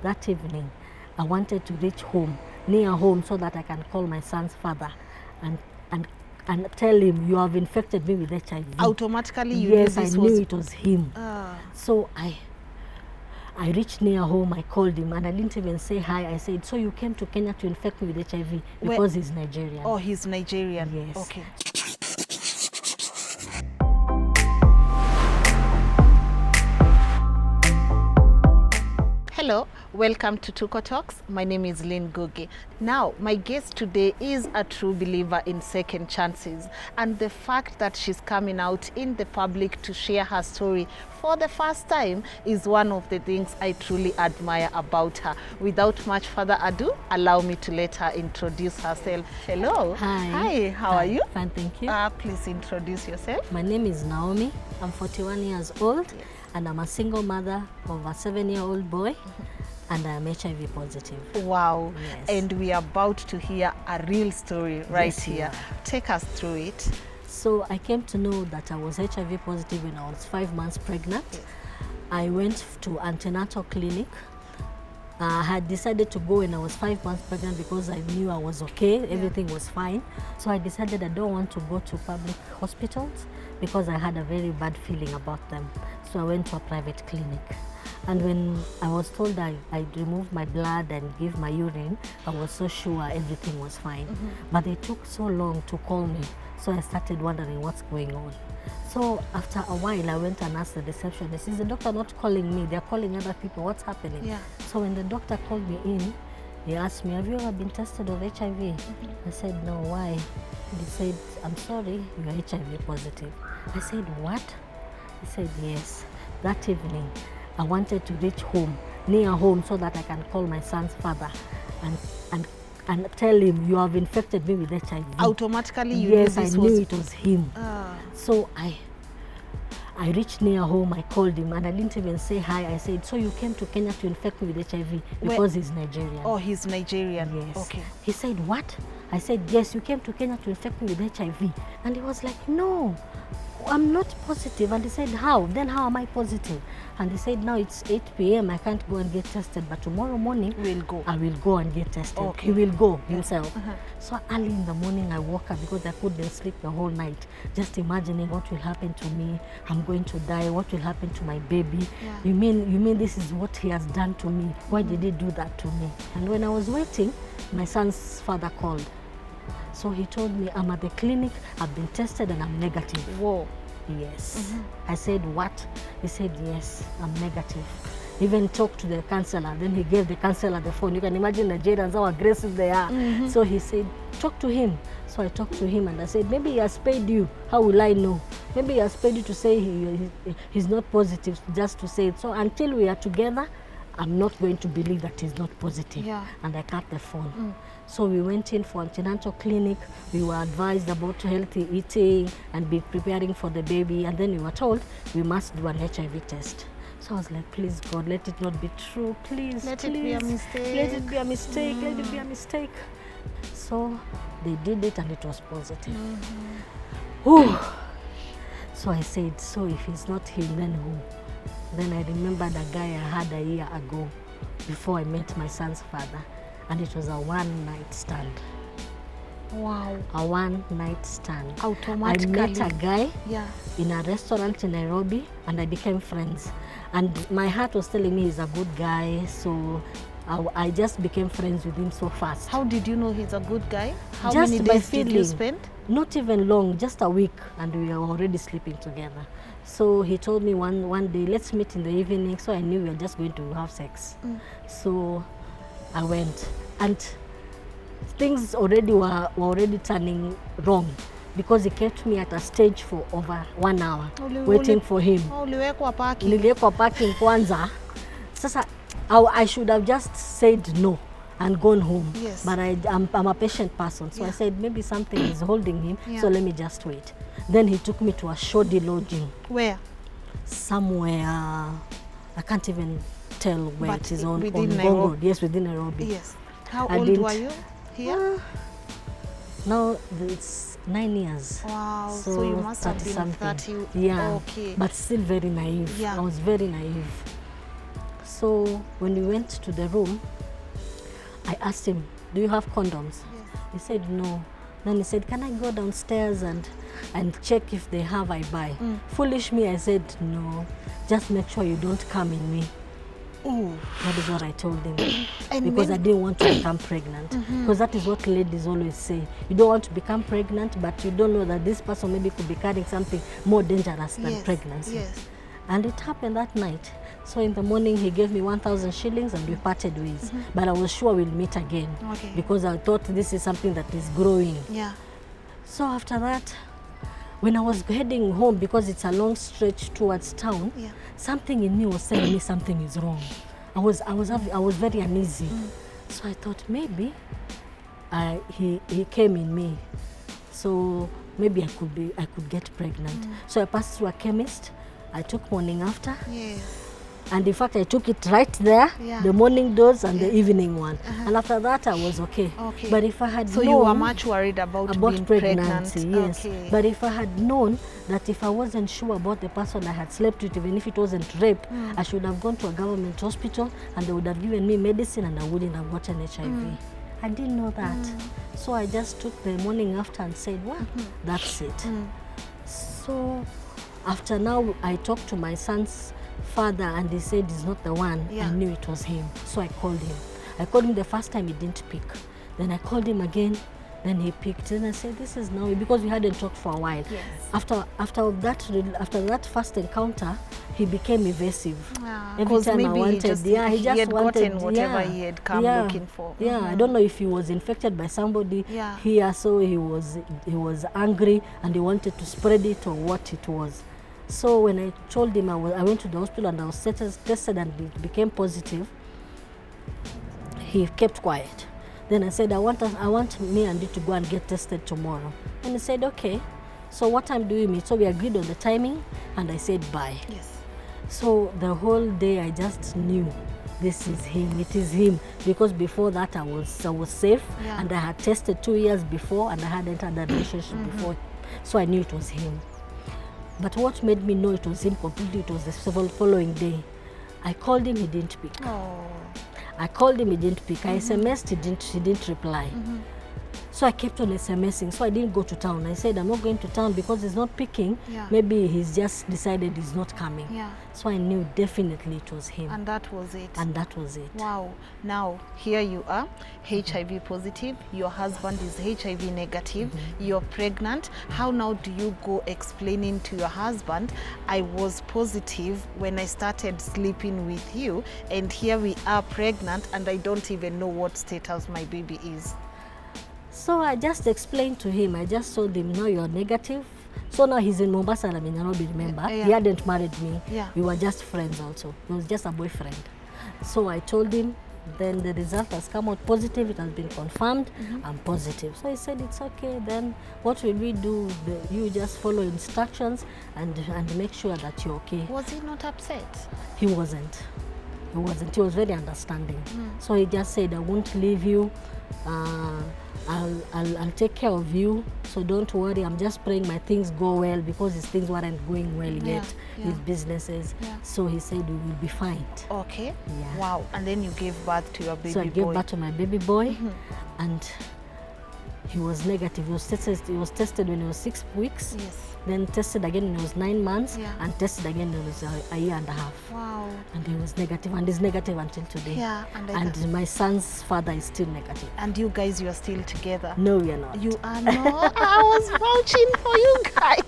that evening, I wanted to reach home, near home, so that I can call my son's father and tell him, you have infected me with HIV. Automatically you yes, knew this I knew it was him. So I reached near home, I called him, and I didn't even say hi. I said, so you came to Kenya to infect me with HIV? Because he's Nigerian. Oh, he's Nigerian. Yes. Okay. Hello, welcome to Tuko Talks. My name is Lynn Ngugi. Now, my guest today is a true believer in second chances, and the fact that she's coming out in the public to share her story for the first time is one of the things I truly admire about her. Without much further ado, allow me to let her introduce herself. Hello. Hi. Hi, how are you? Fine, thank you. Please introduce yourself. My name is Naomi. I'm 41 years old. Yes. And I'm a single mother of a 7-year-old boy, and I'm HIV positive. Wow. Yes. And we are about to hear a real story right yes, here. Take us through it. So I came to know that I was HIV positive when I was 5 months pregnant. Yes. I went to antenatal clinic. I had decided to go when I was 5 months pregnant because I knew I was okay, everything was fine. So I decided I don't want to go to public hospitals because I had a very bad feeling about them. So I went to a private clinic. And when I was told I'd remove my blood and give my urine, I was so sure everything was fine. But they took so long to call me, so I started wondering what's going on. So after a while, I went and asked the receptionist, is the doctor not calling me? They're calling other people, what's happening? Yeah. So when the doctor called me in, he asked me, have you ever been tested of HIV? I said, no, why? And he said, I'm sorry, you're HIV positive. I said, what? He said, yes. That evening, I wanted to reach home, near home, so that I can call my son's father and tell him, you have infected me with HIV. Automatically you yes, knew this I knew it was him. So I reached near home, I called him, and I didn't even say hi. I said, so you came to Kenya to infect me with HIV? Because he's Nigerian. Oh, he's Nigerian. Yes. Okay. He said, what? I said, yes, you came to Kenya to infect me with HIV. And he was like, no, I'm not positive. And he said, how? Then how am I positive? And he said, now it's 8 p.m. I can't go and get tested, but tomorrow morning I will go and get tested. Okay. He will go himself. So early in the morning I woke up because I couldn't sleep the whole night, just imagining what will happen to me. I'm going to die. What will happen to my baby? You mean this is what he has done to me? Why did he do that to me? And when I was waiting, my son's father called. So he told me, I'm at the clinic, I've been tested and I'm negative. Whoa. Yes. I said, what? He said, yes, I'm negative. Even talked to the counselor. Then he gave the counselor the phone. You can imagine Nigerians, how aggressive they are. So he said, talk to him. So I talked to him and I said, maybe he has paid you. How will I know? Maybe he has paid you to say he's not positive, just to say it. So until we are together, I'm not going to believe that he's not positive. And I cut the phone. So we went in for antenatal clinic. We were advised about healthy eating and be preparing for the baby. And then we were told we must do an HIV test. So I was like, please God, let it not be true. Please, let it be a mistake. Let it be a mistake. Let it be a mistake. So they did it and it was positive. So I said, so if it's not him, then who? Then I remembered a guy I had a year ago before I met my son's father. And it was a one-night stand. Wow. A one-night stand. Automatically. I met a guy in a restaurant in Nairobi and I became friends. And my heart was telling me he's a good guy, so I just became friends with him so fast. How did you know he's a good guy? How just many days did you spend? Not even long, just a week, and we were already sleeping together. So he told me one day, let's meet in the evening. So I knew we were just going to have sex. So I went, and things already were already turning wrong because he kept me at a stage for over 1 hour waiting for him. Niliwekwa parking kwanza. Sasa I should have just said no and gone home. But I'm a patient person, so I said maybe something is holding him, so let me just wait. Then he took me to a shoddy lodging. Where? Somewhere, I can't even tell where but it is on Nairobi. Yes, within Nairobi. Yes. How old were you here? Now it's 9 years. Wow. So you must have been 30. Yeah. Okay. But still very naive. Yeah. I was very naive. So when we went to the room, I asked him, do you have condoms? Yes. He said no. Then he said, can I go downstairs and check if they have, I buy? Foolish me, I said, no, just make sure you don't come in me. Ooh. That is what I told him. And Because then- I didn't want to become pregnant. Because that is what ladies always say. You don't want to become pregnant, but you don't know that this person maybe could be carrying something more dangerous than Yes, pregnancy. yes. And it happened that night. So in the morning, he gave me 1,000 shillings and we parted ways. But I was sure we'll meet again. Okay. Because I thought this is something that is growing. Yeah. So after that, when I was heading home, because it's a long stretch towards town, Yeah. something in me was telling me something is wrong. I was very uneasy. So I thought maybe he came in me. So maybe I could get pregnant. So I passed through a chemist. I took morning after. Yes. And in fact, I took it right there, Yeah. the morning dose and the evening one. And after that, I was okay. Okay. But if I had So known you were much worried about being pregnancy, pregnant. yes. Okay. But if I had known that if I wasn't sure about the person I had slept with, even if it wasn't rape, I should have gone to a government hospital and they would have given me medicine and I wouldn't have gotten HIV. I didn't know that. So I just took the morning after and said, well, that's it. So after now, I talked to my son's father and he said he's not the one. Yeah. I knew it was him. So I called him. I called him the first time, he didn't pick. Then I called him again. Then he picked. Then I said, this is now, because we hadn't talked for a while. Yes. After that first encounter, he became evasive. Every Because time I maybe wanted, he just wanted, gotten whatever he had come looking for. Yeah, I don't know if he was infected by somebody Yeah. here, so he was angry and he wanted to spread it or what it was. So when I told him I went to the hospital and I was tested and it became positive, he kept quiet. Then I said, I want me and you to go and get tested tomorrow. And he said, okay. So what time do we meet? So we agreed on the timing and I said, bye. Yes. So the whole day I just knew this is him, it is him. Because before that I was safe. Yeah. And I had tested 2 years before and I hadn't had a relationship before. So I knew it was him. But what made me know it was him completely, it was the following day. I called him, he didn't pick. Oh. I called him, he didn't pick. I SMS'd, he didn't reply. So I kept on SMSing. So I didn't go to town. I said, I'm not going to town because he's not picking. Yeah. Maybe he's just decided he's not coming. Yeah. So I knew definitely it was him. And that was it. And that was it. Wow. Now, here you are, HIV positive. Your husband is HIV negative. You're pregnant. How now do you go explaining to your husband, I was positive when I started sleeping with you, and here we are pregnant, and I don't even know what status my baby is? So I just explained to him. I just told him, no, you're negative. So now he's in Mombasa and I'm in Nairobi, remember? Yeah. He hadn't married me. Yeah. We were just friends also. He was just a boyfriend. So I told him, then the result has come out positive. It has been confirmed. I'm positive. So he said, it's okay. Then what will we do? You just follow instructions and make sure that you're okay. Was he not upset? He wasn't. He wasn't. He was very understanding. So he just said, I won't leave you. I'll take care of you. So don't worry. I'm just praying my things go well because his things weren't going well yet. Yeah. His businesses. Yeah. So he said we will be fine. Okay. Yeah. Wow. And then you gave birth to your baby So I gave boy. birth to my baby boy, and he was negative. He was tested when he was 6 weeks. Yes. Then tested again when he was 9 months, Yeah. and tested again when he was a year and a half. Wow. And he was negative, and is negative until today. Yeah. And my son's father is still negative. And you guys, you are still together. No, we are not. You are not. I was vouching for you guys.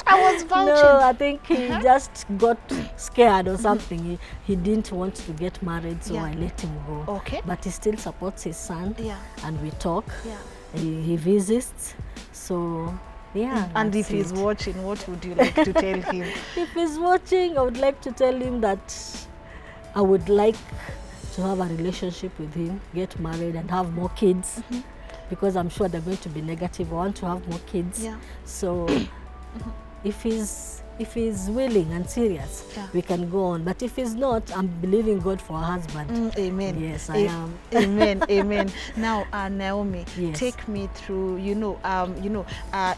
I was vouching. No, I think he just got scared or something. He didn't want to get married, so Yeah. I let him go. Okay. But he still supports his son, Yeah. and we talk. Yeah. He visits. So, yeah. And if that's he's it. watching, what would you like to tell him? If he's watching, I would like to tell him that I would like to have a relationship with him, get married and have more kids. Because I'm sure they're going to be negative. I want to have more kids. Yeah. So if he's willing and serious, Yeah. we can go on. But if he's not, I'm believing God for a husband. Amen. Yes, I am. Amen. Amen. Now, Naomi, Yes. take me through,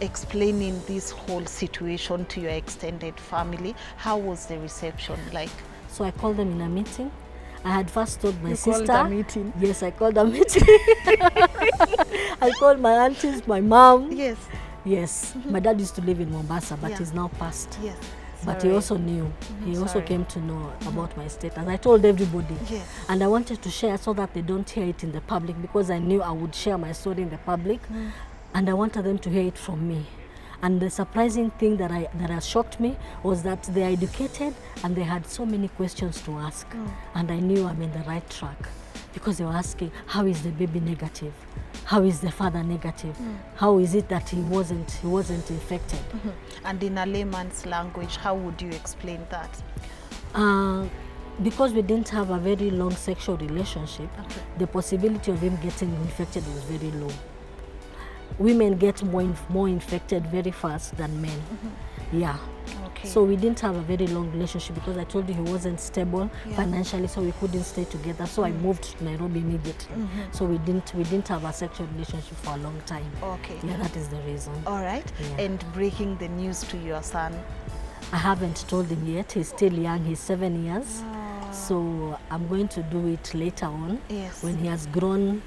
explaining this whole situation to your extended family. How was the reception like? So I called them in a meeting I had first told my You sister. called a meeting. Yes, I called a meeting. I called my aunties, my mom. Yes. Yes, my dad used to live in Mombasa, but Yeah. he's now passed. Yes. But he Sorry. also knew. He also Sorry. came to know about my status. I told everybody. Yes. And I wanted to share so that they don't hear it in the public, because I knew I would share my story in the public. And I wanted them to hear it from me. And the surprising thing that has shocked me was that they are educated and they had so many questions to ask. And I knew I'm in the right track, because they were asking, how is the baby negative? How is the father negative? How is it that he wasn't infected? And in a layman's language, how would you explain that? Because we didn't have a very long sexual relationship, the possibility of him getting infected was very low. Women get more infected very fast than men. Yeah. Okay. So we didn't have a very long relationship, because I told you he wasn't stable financially, so we couldn't stay together. So I moved to Nairobi immediately. So we didn't have a sexual relationship for a long time. Okay. Yeah, that is the reason. All right. Yeah. And breaking the news to your son. I haven't told him yet. He's still young. He's 7 years. So I'm going to do it later on, Yes. when he has grown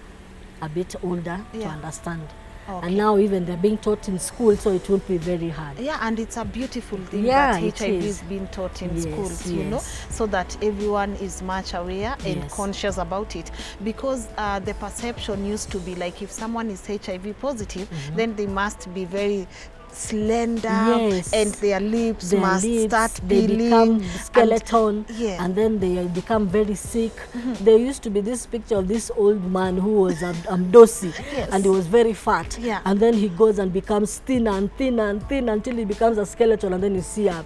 a bit older to Yeah. understand. Okay. And now even they're being taught in school, so it won't be very hard. Yeah, and it's a beautiful thing Yeah, that it HIV is. is being taught in Yes, schools, you know, yes. so that everyone is much aware and Yes. conscious about it. Because the perception used to be like, if someone is HIV positive, then they must be very slender, Yes. and their lips Their must lips, start they peeling. become skeleton, Yeah. and then they become very sick. There used to be this picture of this old man who was Dosi, Yes. and he was very fat. Yeah. And then he goes and becomes thinner and thinner and thin until he becomes a skeleton, and then you see a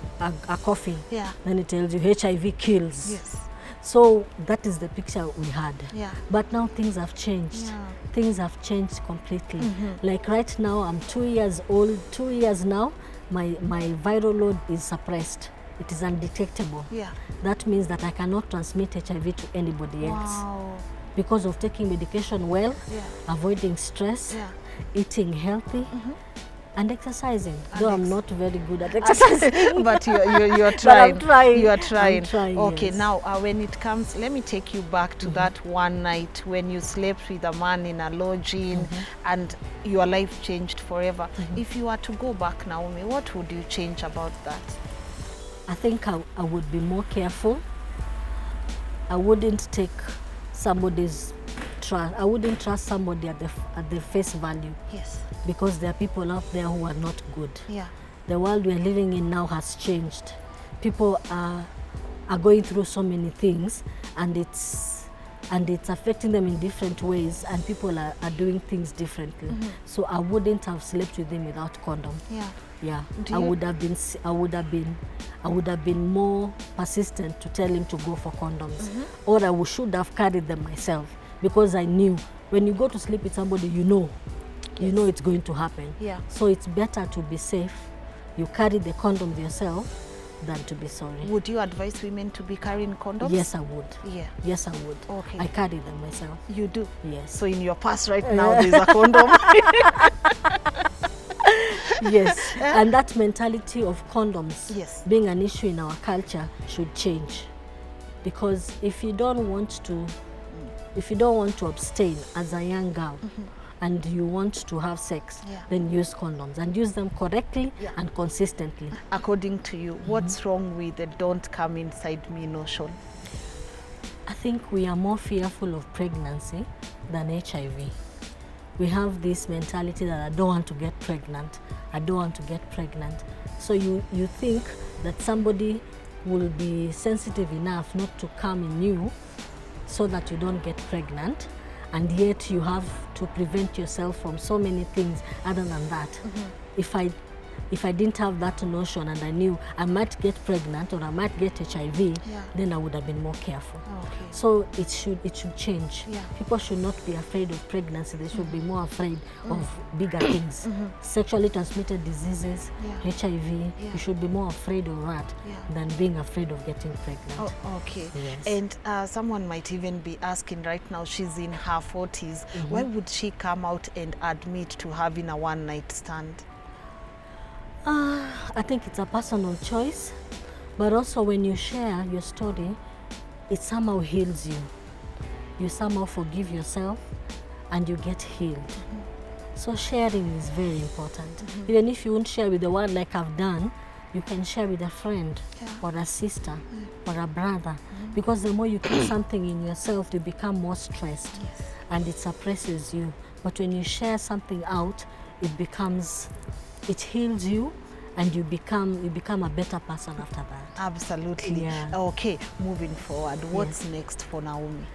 coffin. Yeah. Then it tells you HIV kills. Yes. So that is the picture we had. Yeah. But now things have changed. Yeah. Things have changed completely. Like right now, I'm 2 years old. 2 years now, my viral load is suppressed. It is undetectable. Yeah. That means that I cannot transmit HIV to anybody else, Wow. because of taking medication well, Yeah. avoiding stress, Yeah. eating healthy, and exercising. Though I'm ex- not very good at exercising. But you're But trying. I'm trying. You are trying. I'm trying, Okay, yes. now when it comes, let me take you back to that one night when you slept with a man in a lodging and your life changed forever. If you were to go back, Naomi, what would you change about that? I think I would be more careful. I wouldn't take somebody's trust. I wouldn't trust somebody at the face value, Yes. because there are people out there who are not good. Yeah. The world we're living in now has changed. People are going through so many things, and it's affecting them in different ways, and people are doing things differently. So I wouldn't have slept with him without condom. Yeah. Yeah, Do I you- would have been more persistent to tell him to go for condoms, or I should have carried them myself, because I knew when you go to sleep with somebody, you know it's going to happen. Yeah. So it's better to be safe. You carry the condoms yourself than to be sorry. Would you advise women to be carrying condoms? Yes, I would. Yeah. Yes, I would. Okay. I carry them myself. You do? Yes. So in your purse right now, there's a condom. Yes, and that mentality of condoms Yes. being an issue in our culture should change, because if you don't want to abstain as a young girl, and you want to have sex, Yeah. then use condoms, and use them correctly Yeah. and consistently. According to you, what's wrong with the "don't come inside me" notion? I think we are more fearful of pregnancy than HIV. We have this mentality that I don't want to get pregnant. I don't want to get pregnant. So you think that somebody will be sensitive enough not to come in you so that you don't get pregnant, and yet you have to prevent yourself from so many things other than that. If I didn't have that notion, and I knew I might get pregnant or I might get HIV, then I would have been more careful. Okay. So it should change. Yeah. People should not be afraid of pregnancy. They should be more afraid of bigger things. Sexually transmitted diseases, Yeah. HIV. Yeah. You should be more afraid of that Yeah. than being afraid of getting pregnant. Oh, okay. Yes. And someone might even be asking right now, she's in her 40s. Why would she come out and admit to having a one-night stand? I think it's a personal choice, but also when you share your story, it somehow heals you. You somehow forgive yourself and you get healed. So sharing is very important. Even if you won't share with the world like I've done, you can share with a friend or a sister or a brother. Because the more you keep something in yourself, you become more stressed and it suppresses you. But when you share something out, it heals you and you become a better person after that. Absolutely. Yeah. Okay, moving forward, what's next for Naomi?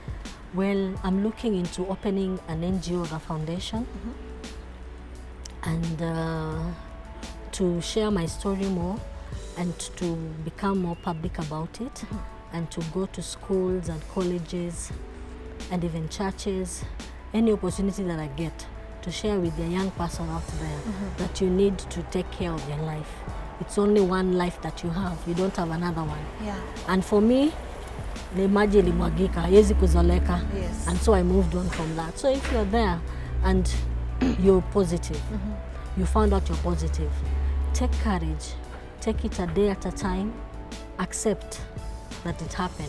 Well, I'm looking into opening an NGO or a foundation and to share my story more and to become more public about it and to go to schools and colleges and even churches, any opportunity that I get to share with the young person out there that you need to take care of your life. It's only one life that you have. You don't have another one. Yeah. And for me, the maji ilimwagika, haiwezi kuzoleka. Yes. And so I moved on from that. So if you're there and you're positive, you found out you're positive, take courage, take it a day at a time, accept that it happened,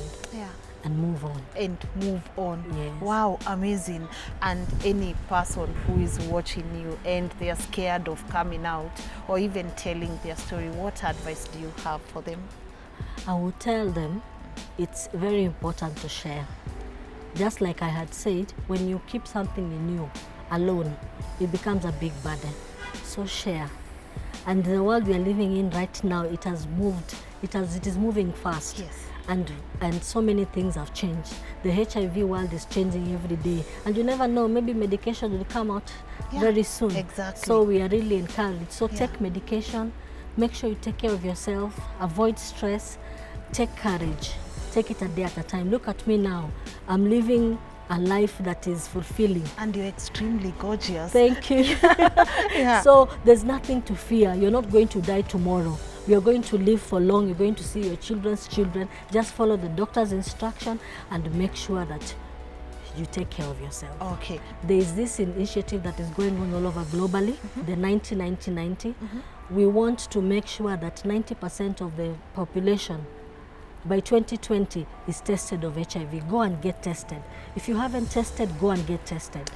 and move on. And move on. Yes. Wow, amazing. And any person who is watching you and they are scared of coming out or even telling their story, what advice do you have for them? I would tell them it's very important to share. Just like I had said, when you keep something in you alone, it becomes a big burden. So share. And the world we are living in right now, it is moving fast. Yes. And so many things have changed. The HIV world is changing every day. And you never know, maybe medication will come out very soon. Exactly. So we are really encouraged. So take medication, make sure you take care of yourself, avoid stress, take courage, take it a day at a time. Look at me now. I'm living a life that is fulfilling. And you're extremely gorgeous. Thank you. So there's nothing to fear. You're not going to die tomorrow. You're going to live for long. You're going to see your children's children. Just follow the doctor's instruction and make sure that you take care of yourself. Okay. There is this initiative that is going on all over globally, the 90-90-90. We want to make sure that 90% of the population by 2020 is tested of HIV. Go and get tested. If you haven't tested, go and get tested.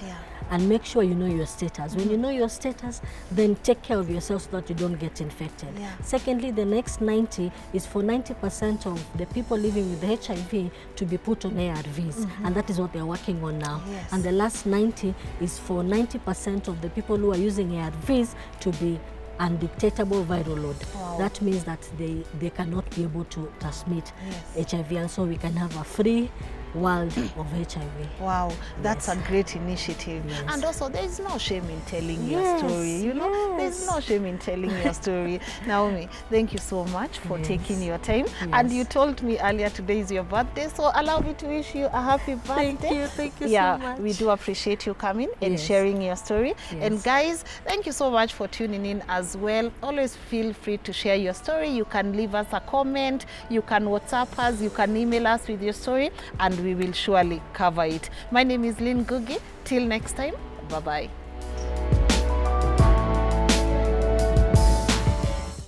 And make sure you know your status. When you know your status, then take care of yourself so that you don't get infected. Secondly, the next 90 is for 90% of the people living with HIV to be put on ARVs. And that is what they're working on now. And the last 90 is for 90% of the people who are using ARVs to be undetectable viral load. That means that they cannot be able to transmit HIV, and so we can have a free world of HIV. Wow, that's a great initiative. And also, there is no shame in telling your story. You know, there's no shame in telling your story. Naomi, thank you so much for taking your time. And you told me earlier today is your birthday, so allow me to wish you a happy birthday. Thank you so much. We do appreciate you coming and sharing your story. And guys, thank you so much for tuning in as well. Always feel free to share your story. You can leave us a comment, you can WhatsApp us, you can email us with your story, and we will surely cover it. My name is Lynn Ngugi. Till next time, bye-bye.